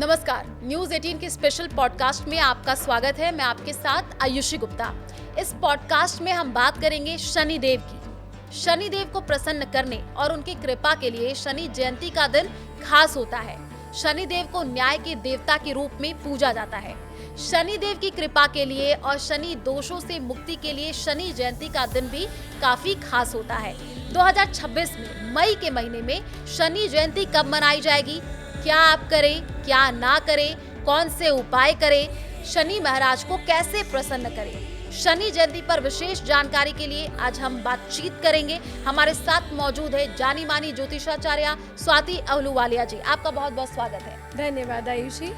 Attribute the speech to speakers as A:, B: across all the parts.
A: नमस्कार, न्यूज़ 18 के special podcast में आपका स्वागत है। मैं आपके साथ आयुषी गुप्ता। इस पॉडकास्ट में हम बात करेंगे शनिदेव की। शनिदेव को प्रसन्न करने और उनकी कृपा के लिए शनि जयंती का दिन खास होता है। शनिदेव को न्याय के देवता के रूप में पूजा जाता है। शनिदेव की कृपा के लिए और शनि दोषों से मुक्ति के लिए शनि जयंती का दिन भी काफी खास होता है। 2026 में मई के महीने में शनि जयंती कब मनाई जाएगी, क्या आप करें, क्या ना करें, कौन से उपाय करें, शनि महाराज को कैसे प्रसन्न करें। शनि जयंती पर विशेष जानकारी के लिए आज हम बातचीत करेंगे। हमारे साथ मौजूद है जानी मानी ज्योतिषाचार्य स्वाति अहलूवालिया जी। आपका बहुत बहुत स्वागत है।
B: धन्यवाद आयुषी।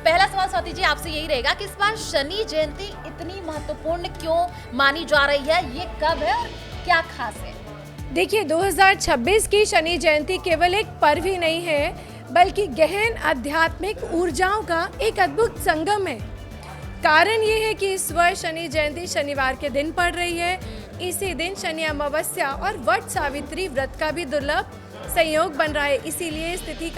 A: पहला सवाल स्वाति जी आपसे यही रहेगा कि इस बार शनि जयंती इतनी महत्वपूर्ण क्यों मानी जा रही है, ये कब है और क्या खास है?
B: देखिए, 2026 की शनि जयंती केवल एक पर्व ही नहीं है, बल्कि गहन आध्यात्मिक ऊर्जाओं का एक अद्भुत संगम है। कारण ये है कि इस वर्ष शनि जयंती शनिवार के दिन पड़ रही है। इसी दिन शनि अमावस्या और वट सावित्री व्रत का भी दुर्लभ संयोग बन रहा है। इसीलिए इस तिथि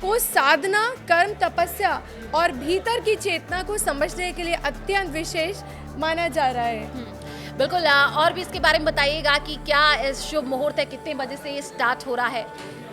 B: को साधना, कर्म, तपस्या और भीतर की चेतना को समझने के लिए अत्यंत विशेष माना जा रहा है।
A: बिल्कुल, और भी इसके बारे में बताइएगा कि क्या इस शुभ मुहूर्त है, कितने बजे से ये स्टार्ट हो रहा है?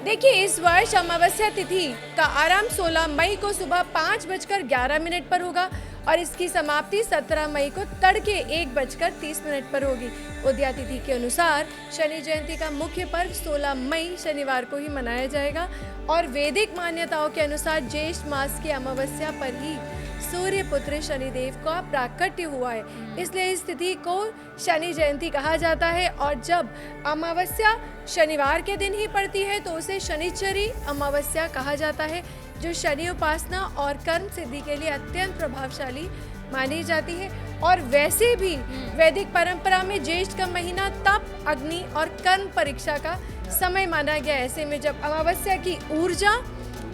B: देखिए, इस वर्ष अमावस्या तिथि का आरंभ 16 मई को सुबह 5:11 पर होगा और इसकी समाप्ति 17 मई को तड़के 1:30 पर होगी। उदया तिथि के अनुसार शनि जयंती का मुख्य पर्व 16 मई शनिवार को ही मनाया जाएगा और वैदिक मान्यताओं के अनुसार ज्येष्ठ मास की अमावस्या पर ही सूर्य पुत्र शनिदेव का प्राकट्य हुआ है। इसलिए इस तिथि को शनि जयंती कहा जाता है और जब अमावस्या शनिवार के दिन ही पड़ती है तो उसे शनिचरी अमावस्या कहा जाता है, जो शनि उपासना और कर्म सिद्धि के लिए अत्यंत प्रभावशाली मानी जाती है। और वैसे भी वैदिक परंपरा में ज्येष्ठ का महीना तप, अग्नि और कर्म परीक्षा का समय माना गया। ऐसे में जब अमावस्या की ऊर्जा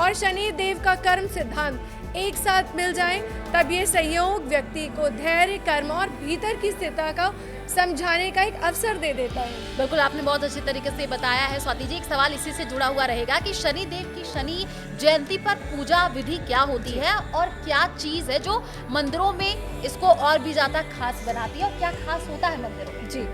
B: और शनि देव का कर्म सिद्धांत एक साथ मिल जाए तब ये संयोग व्यक्ति को धैर्य, कर्म और भीतर की स्थिति का समझाने का एक अवसर दे देता है।
A: बिल्कुल, आपने बहुत अच्छे तरीके से बताया है स्वाति जी। एक सवाल इसी से जुड़ा हुआ रहेगा कि शनि देव की शनि जयंती पर पूजा विधि क्या होती है और क्या चीज है जो मंदिरों में इसको और भी ज्यादा खास बनाती है और क्या खास होता है मंदिरों में?
B: जी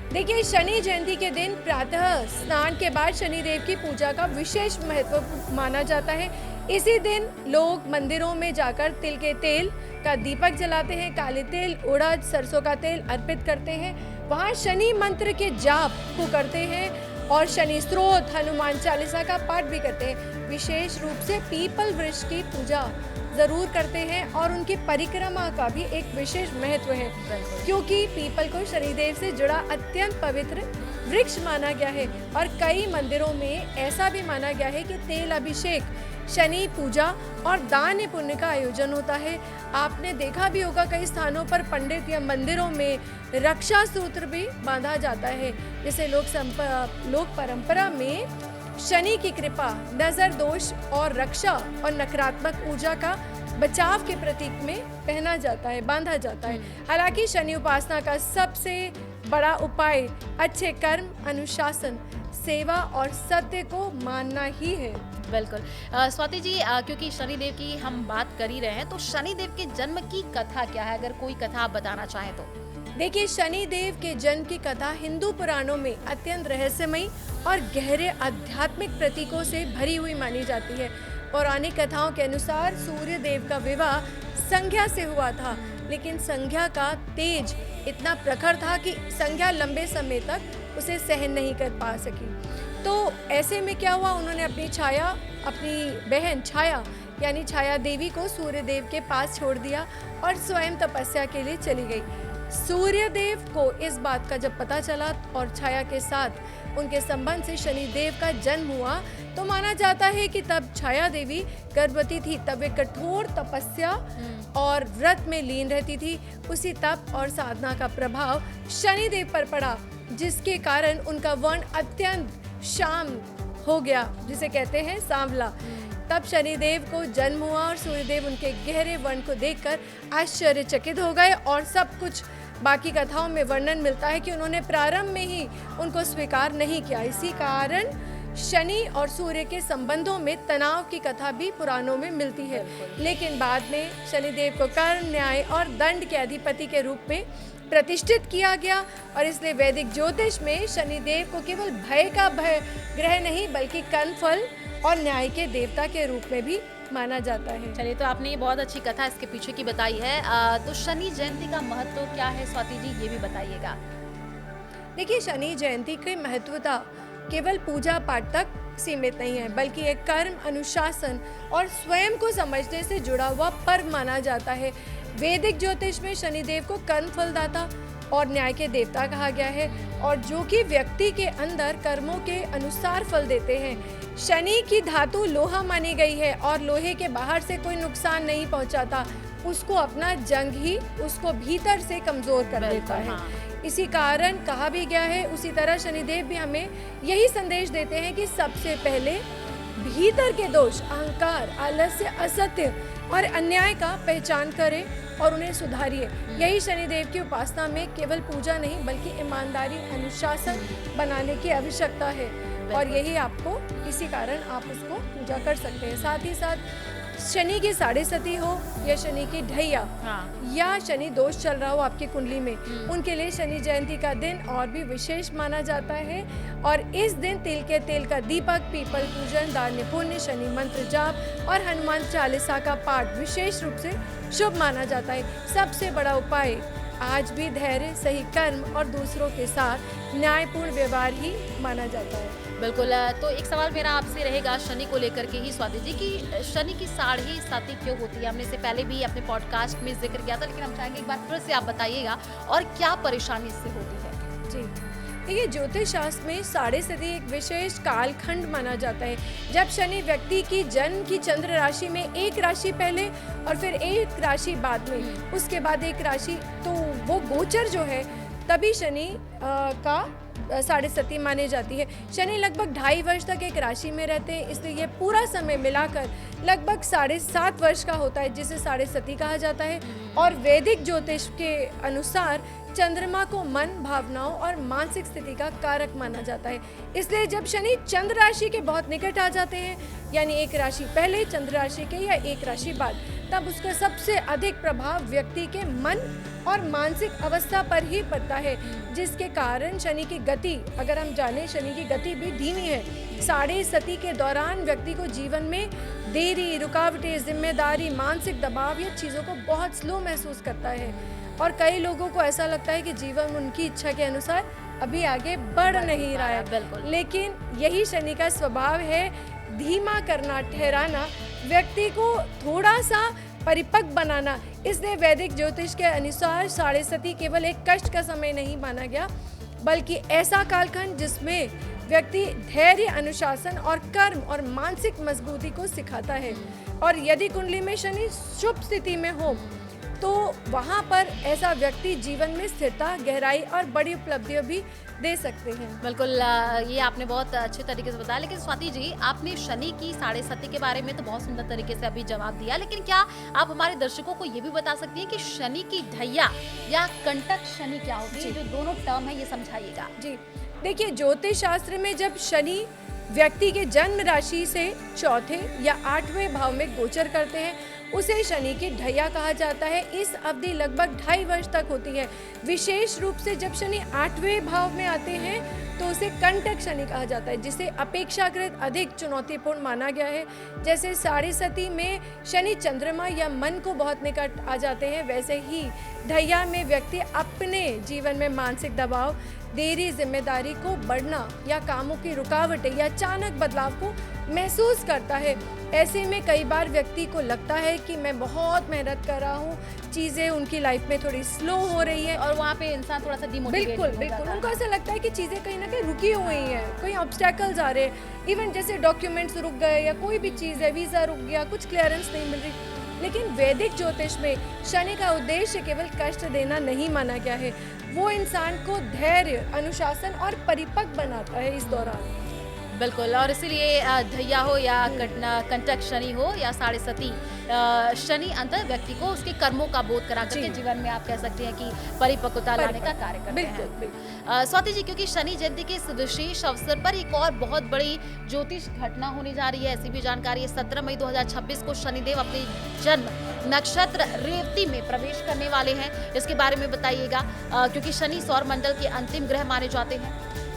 B: देखिए, शनि जयंती के दिन प्रातः स्नान के बाद शनि देव की पूजा का विशेष महत्व माना जाता है। इसी दिन लोग मंदिरों में जाकर तिल के तेल का दीपक जलाते हैं, काले तिल, उड़द, सरसों का तेल अर्पित करते हैं। वहाँ शनि मंत्र के जाप को करते हैं और शनि स्त्रोत, हनुमान चालीसा का पाठ भी करते हैं। विशेष रूप से पीपल वृक्ष की पूजा जरूर करते हैं और उनकी परिक्रमा का भी एक विशेष महत्व है, क्योंकि पीपल को शनिदेव से जुड़ा अत्यंत पवित्र वृक्ष माना गया है। और कई मंदिरों में ऐसा भी माना गया है कि तेल अभिषेक, शनि पूजा और दान पुण्य का आयोजन होता है। आपने देखा भी होगा कई स्थानों पर पंडित या मंदिरों में रक्षा सूत्र भी बांधा जाता है, जिसे लोक परंपरा में शनि की कृपा, नजर दोष और रक्षा और नकारात्मक ऊर्जा का बचाव के प्रतीक में पहना जाता है, बांधा जाता है। हालांकि शनि उपासना का सबसे बड़ा उपाय अच्छे कर्म, अनुशासन, सेवा और सत्य को मानना ही है।
A: बिल्कुल स्वाति जी, क्योंकि शनिदेव की हम बात कर ही रहे हैं तो शनिदेव के जन्म की कथा क्या है, अगर कोई कथा आप बताना चाहें तो?
B: देखिए, शनिदेव के जन्म की कथा हिंदू पुराणों में अत्यंत रहस्यमयी और गहरे आध्यात्मिक प्रतीकों से भरी हुई मानी जाती है। पौराणिक कथाओं के अनुसार सूर्य देव का विवाह संध्या से हुआ था, लेकिन संध्या का तेज इतना प्रखर था कि संध्या लंबे समय तक उसे सहन नहीं कर पा सकी। तो ऐसे में क्या हुआ, उन्होंने अपनी बहन छाया यानी छाया देवी को सूर्य देव के पास छोड़ दिया और स्वयं तपस्या के लिए चली गई। सूर्य देव को इस बात का जब पता चला और छाया के साथ उनके संबंध से शनि देव का जन्म हुआ, तो माना जाता है कि तब छाया देवी गर्भवती थी। तब वे कठोर तपस्या और व्रत में लीन रहती थी। उसी तप और साधना का प्रभाव शनि देव पर पड़ा, जिसके कारण उनका वर्ण अत्यंत श्याम हो गया, जिसे कहते हैं सांवला। तब शनिदेव को जन्म हुआ और सूर्यदेव उनके गहरे वर्ण को देखकर आश्चर्यचकित हो गए और सब कुछ बाकी कथाओं में वर्णन मिलता है कि उन्होंने प्रारंभ में ही उनको स्वीकार नहीं किया। इसी कारण शनि और सूर्य के संबंधों में तनाव की कथा भी पुराणों में मिलती है, लेकिन बाद में शनिदेव को कर्म, न्याय और दंड के अधिपति के रूप में प्रतिष्ठित किया गया और इसलिए वैदिक ज्योतिष में शनिदेव को केवल भय का भय ग्रह नहीं बल्कि कर्मफल और न्याय के देवता के रूप में भी माना जाता है।
A: चलिए, तो आपने ये बहुत अच्छी कथा इसके पीछे की बताई है। तो शनि जयंती का महत्व क्या है स्वाति जी, ये भी बताइएगा।
B: देखिए, शनि जयंती की महत्वता केवल पूजा पाठ तक सीमित नहीं है बल्कि एक कर्म, अनुशासन और स्वयं को समझने से जुड़ा हुआ पर्व माना जाता है। वैदिक ज्योतिष में शनिदेव को कर्म फलदाता और न्याय के देवता कहा गया है और जो कि व्यक्ति के अंदर कर्मों के अनुसार फल देते हैं। शनि की धातु लोहा मानी गई है और लोहे के बाहर से कोई नुकसान नहीं पहुंचाता, उसको अपना जंग ही उसको भीतर से कमजोर कर देता है। इसी कारण कहा भी गया है, उसी तरह शनिदेव भी हमें यही संदेश देते हैं कि सबसे पहले भीतर के दोष, अहंकार, आलस्य, असत्य और अन्याय का पहचान करें और उन्हें सुधारिए। यही शनिदेव की उपासना में केवल पूजा नहीं बल्कि ईमानदारी, अनुशासन बनाने की आवश्यकता है और यही आपको, इसी कारण आप उसको पूजा कर सकते हैं। साथ ही साथ शनि की साढ़े सती हो या शनि की ढैया या शनि दोष चल रहा हो आपकी कुंडली में, उनके लिए शनि जयंती का दिन और भी विशेष माना जाता है और इस दिन तिल के तेल का दीपक, पीपल पूजन, दान पुण्य, शनि मंत्र जाप और हनुमान चालीसा का पाठ विशेष रूप से शुभ माना जाता है। सबसे बड़ा उपाय आज भी धैर्य, सही कर्म और दूसरों के साथ न्यायपूर्ण व्यवहार ही माना जाता है।
A: बिल्कुल। तो एक सवाल मेरा आपसे रहेगा शनि को लेकर के ही स्वाति जी, कि शनि की साढ़े साती क्यों होती है? हमने इससे पहले भी अपने पॉडकास्ट में जिक्र किया था, लेकिन हम चाहेंगे एक बार फिर से आप बताइएगा और क्या परेशानी इससे होती है।
B: जी, देखिए, ज्योतिष शास्त्र में साढ़े सती एक विशेष कालखंड माना जाता है जब शनि व्यक्ति की जन्म की चंद्र राशि में एक राशि पहले और फिर एक राशि बाद में, उसके बाद एक राशि, तो वो गोचर जो है तभी शनि का साढ़े सती मानी जाती है। शनि लगभग 2.5 वर्ष तक एक राशि में रहते हैं, इसलिए ये पूरा समय मिलाकर लगभग 7.5 वर्ष का होता है, जिसे साढ़े सती कहा जाता है। और वैदिक ज्योतिष के अनुसार चंद्रमा को मन, भावनाओं और मानसिक स्थिति का कारक माना जाता है। इसलिए जब शनि चंद्र राशि के बहुत निकट आ जाते हैं, यानी एक राशि पहले चंद्र राशि के या एक राशि बाद, तब उसका सबसे अधिक प्रभाव व्यक्ति के मन और मानसिक अवस्था पर ही पड़ता है, जिसके कारण शनि की गति, अगर हम जाने, शनि की गति भी धीमी है। साढ़े सती के दौरान व्यक्ति को जीवन में देरी, रुकावटें, जिम्मेदारी, मानसिक दबाव या चीज़ों को बहुत स्लो महसूस करता है और कई लोगों को ऐसा लगता है कि जीवन उनकी इच्छा के अनुसार अभी आगे बढ़ नहीं रहा है। लेकिन यही शनि का स्वभाव है, धीमा करना, ठहराना, व्यक्ति को थोड़ा सा परिपक्व बनाना। इसलिए वैदिक ज्योतिष के अनुसार साढ़े सती केवल एक कष्ट का समय नहीं माना गया बल्कि ऐसा कालखंड जिसमें व्यक्ति धैर्य, अनुशासन और कर्म और मानसिक मजबूती को सिखाता है। और यदि कुंडली में शनि शुभ स्थिति में हो तो वहाँ पर ऐसा व्यक्ति जीवन में स्थिरता, गहराई और बड़ी उपलब्धियां भी दे सकते हैं।
A: बिल्कुल, ये आपने बहुत अच्छे तरीके से बताया। लेकिन स्वाति जी, आपने शनि की साढ़े सती के बारे में तो बहुत सुंदर तरीके से अभी जवाब दिया, लेकिन क्या आप हमारे दर्शकों को ये भी बता सकती हैं कि शनि की ढैया या कंटक शनि क्या होती है? जो दोनों टर्म है ये समझाइएगा।
B: जी, देखिए, ज्योतिष शास्त्र में जब शनि व्यक्ति के जन्म राशि से चौथे या 8वें भाव में गोचर करते हैं, उसे शनि की ढैया कहा जाता है। इस अवधि लगभग 2.5 वर्ष तक होती है। विशेष रूप से जब शनि 8वें भाव में आते हैं तो उसे कंटक शनि कहा जाता है, जिसे अपेक्षाकृत अधिक चुनौतीपूर्ण माना गया है। जैसे साढ़े सती में शनि चंद्रमा या मन को बहुत निकट आ जाते हैं, वैसे ही ढैया में व्यक्ति अपने जीवन में मानसिक दबाव, देरी, जिम्मेदारी को बढ़ना या कामों की रुकावटें या अचानक बदलाव को महसूस करता है। ऐसे में कई बार व्यक्ति को लगता है कि मैं बहुत मेहनत कर रहा हूँ, चीज़ें उनकी लाइफ में थोड़ी स्लो हो रही है
A: और वहाँ पे इंसान थोड़ा सा डिमोटिवेट
B: बिल्कुल बिल्कुल उनको ऐसा लगता है कि चीज़ें कहीं ना कहीं रुकी हुई हैं, कोई ऑब्स्टेकल्स आ रहे हैं, इवन जैसे डॉक्यूमेंट्स रुक गए या कोई भी चीज़ है, वीज़ा रुक गया, कुछ क्लियरेंस नहीं मिल रही। लेकिन वैदिक ज्योतिष में शनि का उद्देश्य केवल कष्ट देना नहीं माना गया है, वो इंसान को धैर्य, अनुशासन और परिपक्व बनाता है इस दौरान।
A: बिल्कुल, और इसीलिए धैया हो या कंटक शनि हो या साढ़े सती शनि अंतर व्यक्ति को उसके कर्मों का बोध करा करके
B: जी।
A: जीवन में आप कह सकते हैं कि परिपक्वता लाने का कार्य करते
B: बिल्कुल,
A: हैं।
B: बिल्कुल।
A: स्वाति जी, क्योंकि शनि जयंती के इस विशेष अवसर पर एक और बहुत बड़ी ज्योतिष घटना होने जा रही है, ऐसी भी जानकारी है। 17 मई 2026 को शनिदेव अपने जन्म नक्षत्र रेवती में प्रवेश करने वाले हैं। इसके बारे में बताइएगा, क्योंकि शनि सौर मंडल के अंतिम ग्रह माने जाते हैं।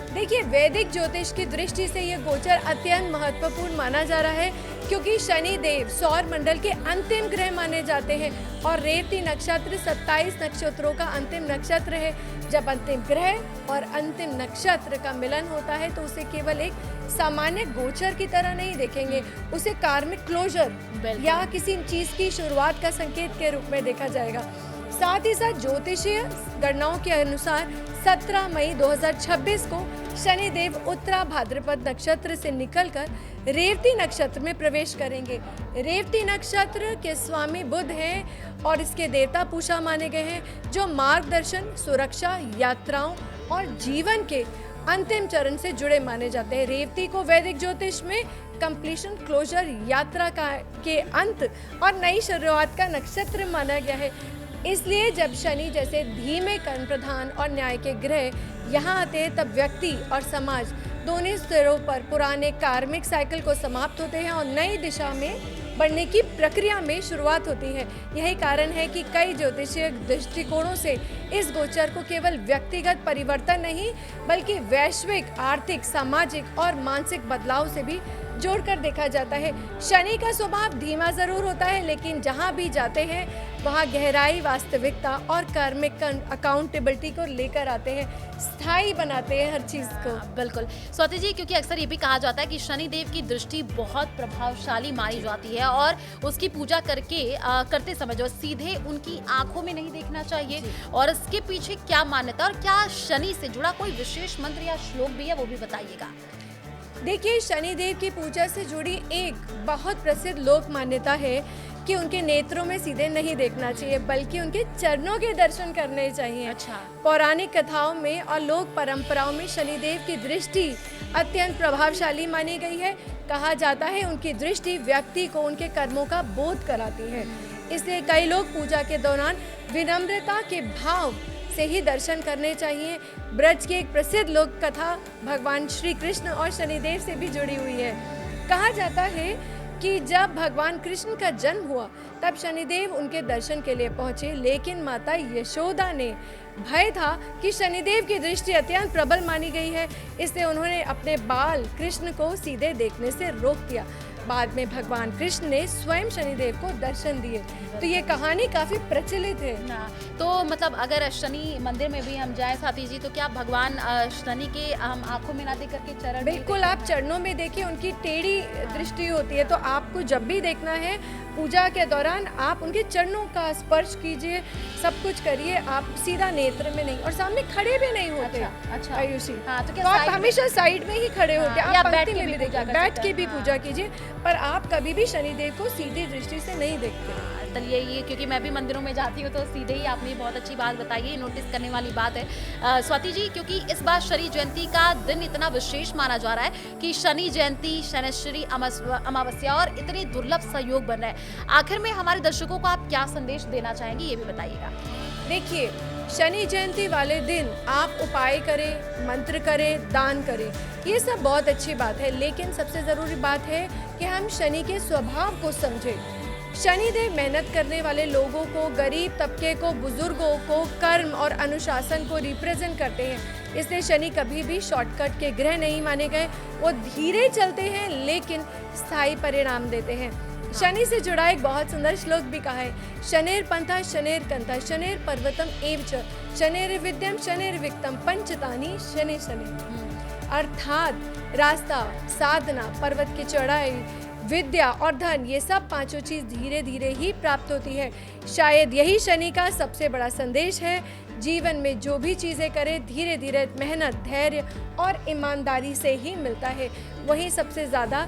B: देखिए, वैदिक ज्योतिष की दृष्टि से ये गोचर अत्यंत महत्वपूर्ण माना जा रहा है, क्योंकि शनि देव सौर मंडल के अंतिम ग्रह माने जाते हैं और रेवती नक्षत्र 27 नक्षत्रों का अंतिम नक्षत्र है। जब अंतिम ग्रह और अंतिम नक्षत्र का मिलन होता है तो उसे केवल एक सामान्य गोचर की तरह नहीं देखेंगे, उसे कार्मिक क्लोजर या किसी चीज की शुरुआत का संकेत के रूप में देखा जाएगा। साथ ही साथ ज्योतिषीय गणनाओं के अनुसार 17 मई 2026 को शनिदेव उत्तरा भाद्रपद नक्षत्र से निकलकर रेवती नक्षत्र में प्रवेश करेंगे। रेवती नक्षत्र के स्वामी बुध हैं और इसके देवता पूषा माने गए हैं, जो मार्गदर्शन, सुरक्षा, यात्राओं और जीवन के अंतिम चरण से जुड़े माने जाते हैं। रेवती को वैदिक ज्योतिष में कंप्लीशन, क्लोजर, यात्रा का के अंत और नई शुरुआत का नक्षत्र माना गया है। इसलिए जब शनि जैसे धीमे कर्म प्रधान और न्याय के ग्रह यहाँ आते हैं, तब व्यक्ति और समाज दोनों स्तरों पर पुराने कार्मिक साइकिल को समाप्त होते हैं और नई दिशा में बढ़ने की प्रक्रिया में शुरुआत होती है। यही कारण है कि कई ज्योतिषीय दृष्टिकोणों से इस गोचर को केवल व्यक्तिगत परिवर्तन नहीं, बल्कि वैश्विक, आर्थिक, सामाजिक और मानसिक बदलाव से भी जोड़कर देखा जाता है। शनि का स्वभाव धीमा जरूर होता है, लेकिन जहाँ भी जाते हैं वहाँ गहराई, वास्तविकता और कार्मिक अकाउंटेबिलिटी को लेकर आते हैं, स्थायी बनाते हैं हर चीज को।
A: बिल्कुल स्वाति जी, क्योंकि अक्सर ये भी कहा जाता है कि शनि देव की दृष्टि बहुत प्रभावशाली मानी जाती है और उसकी पूजा करते समय जो सीधे उनकी आंखों में नहीं देखना चाहिए, और इसके पीछे क्या मान्यता और क्या शनि से जुड़ा कोई विशेष मंत्र या श्लोक भी है, वो भी बताइएगा।
B: देखिए, शनिदेव की पूजा से जुड़ी एक बहुत प्रसिद्ध लोक मान्यता है कि उनके नेत्रों में सीधे नहीं देखना चाहिए, बल्कि उनके चरणों के दर्शन करने चाहिए।
A: अच्छा।
B: पौराणिक कथाओं में और लोक परंपराओं में शनिदेव की दृष्टि अत्यंत प्रभावशाली मानी गई है। कहा जाता है उनकी दृष्टि व्यक्ति को उनके कर्मों का बोध कराती है। इसलिए कई लोग पूजा के दौरान विनम्रता के भाव से ही दर्शन करने चाहिए। ब्रज की एक प्रसिद्ध लोक कथा भगवान श्री कृष्ण और शनिदेव से भी जुड़ी हुई है। कहा जाता है कि जब भगवान कृष्ण का जन्म हुआ तब शनिदेव उनके दर्शन के लिए पहुंचे, लेकिन माता यशोदा ने भय था कि शनिदेव की दृष्टि अत्यंत प्रबल मानी गई है, इसलिए उन्होंने अपने बाल कृष्ण को सीधे देखने से रोक दिया। बाद में भगवान कृष्ण ने स्वयं शनिदेव को दर्शन दिए। तो ये कहानी काफी प्रचलित है
A: ना। तो मतलब अगर शनि मंदिर में भी हम जाए साथी जी, तो क्या भगवान शनि के हम आंखों में ना देख करके चरण?
B: बिल्कुल, आप चरणों में देखिए, उनकी टेढ़ी दृष्टि होती है, तो आपको जब भी देखना है पूजा के दौरान आप उनके चरणों का स्पर्श कीजिए, सब कुछ करिए, आप सीधा नेत्र में नहीं, और सामने खड़े भी नहीं होते।
A: अच्छा।
B: आयुषी,
A: हाँ, तो
B: तो आप हमेशा साइड में ही खड़े होके
A: या
B: आप
A: बैठ
B: पंक्ति
A: के
B: में
A: भी
B: भी देखिए,
A: पूजा कर
B: बैठ
A: सकते
B: के
A: हैं।
B: भी
A: हाँ।
B: पूजा कीजिए, पर आप कभी भी शनिदेव को सीधी दृष्टि से नहीं देखते।
A: चलिए, ये क्योंकि मैं भी मंदिरों में जाती हूँ तो सीधे ही आपने बहुत अच्छी बात बताई है, नोटिस करने वाली बात है। स्वाति जी, क्योंकि इस बार शनि जयंती का दिन इतना विशेष माना जा रहा है कि शनि जयंती, शनिश्चरी अमावस्या और इतने दुर्लभ सहयोग बन रहे हैं, आखिर में हमारे दर्शकों को आप क्या संदेश देना चाहेंगे, ये भी बताइएगा।
B: देखिए, शनि जयंती वाले दिन आप उपाय करें, मंत्र करें, दान करें, ये सब बहुत अच्छी बात है, लेकिन सबसे ज़रूरी बात है कि हम शनि के स्वभाव को समझें। शनिदेव मेहनत करने वाले लोगों को, गरीब तबके को, बुजुर्गों को, कर्म और अनुशासन को रिप्रेजेंट करते हैं। इसलिए शनि कभी भी शॉर्टकट के ग्रह नहीं माने गए। वो धीरे चलते हैं लेकिन स्थायी परिणाम देते हैं। शनि से जुड़ा एक बहुत सुंदर श्लोक भी कहा है, शनेर पंथा शनेर कंथा शनेर पर्वतम एव च शनेर विद्यम शनेर विक्तम पंचतानी शनि शनि। अर्थात रास्ता, साधना, पर्वत की चढ़ाई, विद्या और धन, ये सब पांचों चीज धीरे धीरे ही प्राप्त होती है। शायद यही शनि का सबसे बड़ा संदेश है। जीवन में जो भी चीजें करें, धीरे धीरे मेहनत, धैर्य और ईमानदारी से ही मिलता है, वही सबसे ज्यादा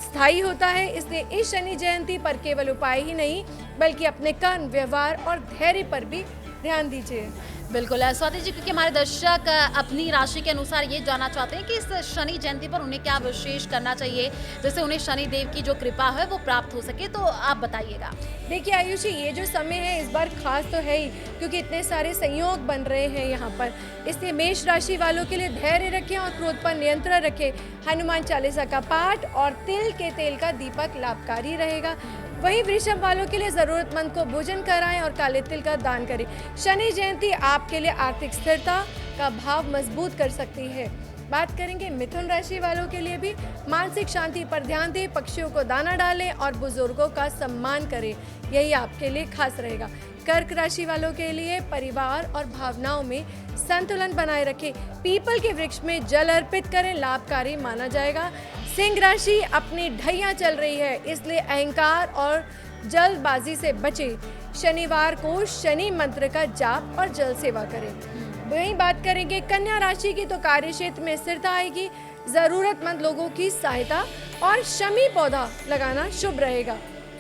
B: स्थायी होता है। इसलिए इस शनि जयंती पर केवल उपाय ही नहीं, बल्कि अपने कर्म, व्यवहार और धैर्य पर भी ध्यान दीजिए।
A: बिल्कुल स्वाति जी, क्योंकि हमारे दर्शक अपनी राशि के अनुसार ये जानना चाहते हैं कि इस शनि जयंती पर उन्हें क्या विशेष करना चाहिए जिससे उन्हें शनि देव की जो कृपा है वो प्राप्त हो सके, तो आप बताइएगा।
B: देखिए आयुषी, ये जो समय है इस बार खास तो है ही, क्योंकि इतने सारे संयोग बन रहे हैं यहाँ पर। इसलिए मेष राशि वालों के लिए धैर्य रखें और क्रोध पर नियंत्रण रखें। हनुमान चालीसा का पाठ और तिल के तेल का दीपक लाभकारी रहेगा। वहीं वृषभ वालों के लिए जरूरतमंद को भोजन कराएं और काले तिल का दान करें। शनि जयंती आपके लिए आर्थिक स्थिरता का भाव मजबूत कर सकती है। बात करेंगे मिथुन राशि वालों के लिए भी। मानसिक शांति पर ध्यान दें, पक्षियों को दाना डालें और बुजुर्गों का सम्मान करें, यही आपके लिए खास रहेगा। कर्क राशि वालों के लिए परिवार और भावनाओं में संतुलन बनाए रखें। पीपल के वृक्ष में जल अर्पित करें, लाभकारी माना जाएगा। सिंह राशि अपनी ढैया चल रही है, इसलिए अहंकार और जल्दबाजी से बचें। शनिवार को शनि मंत्र का जाप और जल सेवा करें। वहीं बात करेंगे कन्या राशि की, तो कार्य क्षेत्र में स्थिरता आएगी। जरूरतमंद लोगों की सहायता और शमी पौधा लगाना शुभ रहेगा।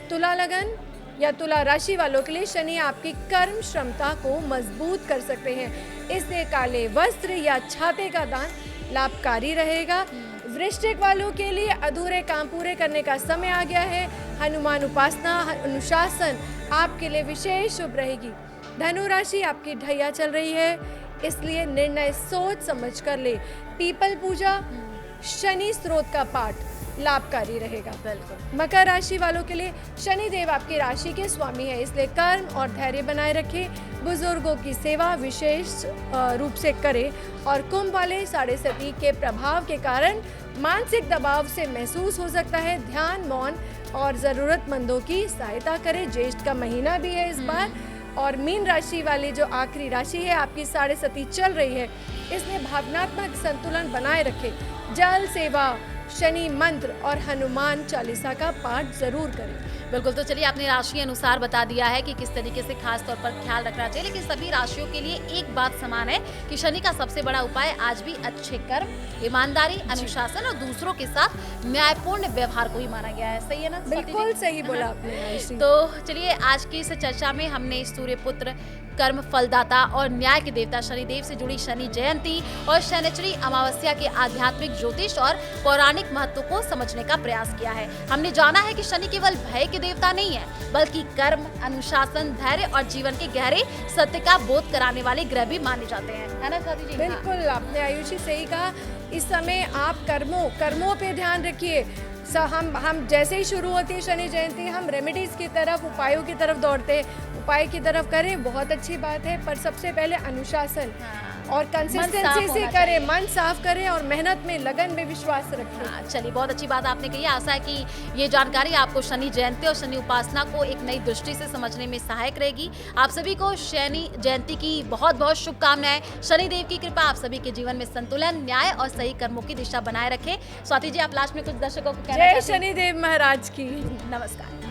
B: तुला लगन या तुला राशि वालों के लिए शनि आपकी कर्म क्षमता को मजबूत कर सकते हैं, इसलिए काले वस्त्र या छाते का दान लाभकारी रहेगा। वृश्चिक वालों के लिए अधूरे काम पूरे करने का समय आ गया है। हनुमान उपासना, अनुशासन आपके लिए विशेष शुभ रहेगी। धनु राशि आपकी ढैया चल रही है, इसलिए निर्णय सोच समझ कर ले। पीपल पूजा, शनि स्रोत का पाठ लाभकारी रहेगा।
A: बिल्कुल।
B: मकर राशि वालों के लिए शनि देव आपकी राशि के स्वामी है, इसलिए कर्म और धैर्य बनाए रखें। बुजुर्गों की सेवा विशेष रूप से करें। और कुंभ वाले साढ़े सती के प्रभाव के कारण मानसिक दबाव से महसूस हो सकता है। ध्यान, मौन और जरूरतमंदों की सहायता करें। ज्येष्ठ का महीना भी है इस बार। और मीन राशि वाली जो आखिरी राशि है आपकी साढ़े सती चल रही है, इसलिए भावनात्मक संतुलन बनाए रखें। जल सेवा, शनि मंत्र और हनुमान चालीसा का पाठ जरूर करें।
A: बिल्कुल, तो चलिए आपने राशि अनुसार बता दिया है कि किस तरीके से खास तौर पर ख्याल रखना चाहिए, लेकिन सभी राशियों के लिए एक बात समान है कि शनि का सबसे बड़ा उपाय आज भी अच्छे कर्म, ईमानदारी, अनुशासन और दूसरों के साथ न्यायपूर्ण व्यवहार को ही माना गया है। सही है ना?
B: बिल्कुल सही बोला आपने।
A: तो चलिए आज की इस चर्चा में हमने सूर्यपुत्र, कर्म फलदाता और न्याय के देवता शनिदेव से जुड़ी शनि जयंती और शनिचरी अमावस्या के आध्यात्मिक, ज्योतिष और पौराणिक महत्व को समझने का प्रयास किया है। हमने जाना है कि शनि केवल भय के देवता नहीं है, बल्कि कर्म, अनुशासन, धैर्य और जीवन के गहरे सत्य का बोध कराने वाले ग्रह भी माने जाते हैं, है ना स्वाति जी?
B: बिल्कुल, आपने आयुषी सही कहा। इस समय आप कर्मों पे ध्यान रखिए। हम जैसे ही शुरू होती है शनि जयंती, हम रेमेडीज की तरफ, उपायों की तरफ दौड़ते हैं। उपाय की तरफ करें, बहुत अच्छी बात है, पर सबसे पहले अनुशासन और कंसिस्टेंसी से करें, मन साफ करें और मेहनत में, लगन में विश्वास रखें।
A: चलिए, बहुत अच्छी बात आपने कही। आशा है कि ये जानकारी आपको शनि जयंती और शनि उपासना को एक नई दृष्टि से समझने में सहायक रहेगी। आप सभी को शनि जयंती की बहुत बहुत शुभकामनाएं। शनि देव की कृपा आप सभी के जीवन में संतुलन, न्याय और सही कर्मों की दिशा बनाए रखे। स्वाति जी, आप लास्ट में कुछ दर्शकों को कहना चाहते हैं?
B: जय शनिदेव महाराज की
A: नमस्कार।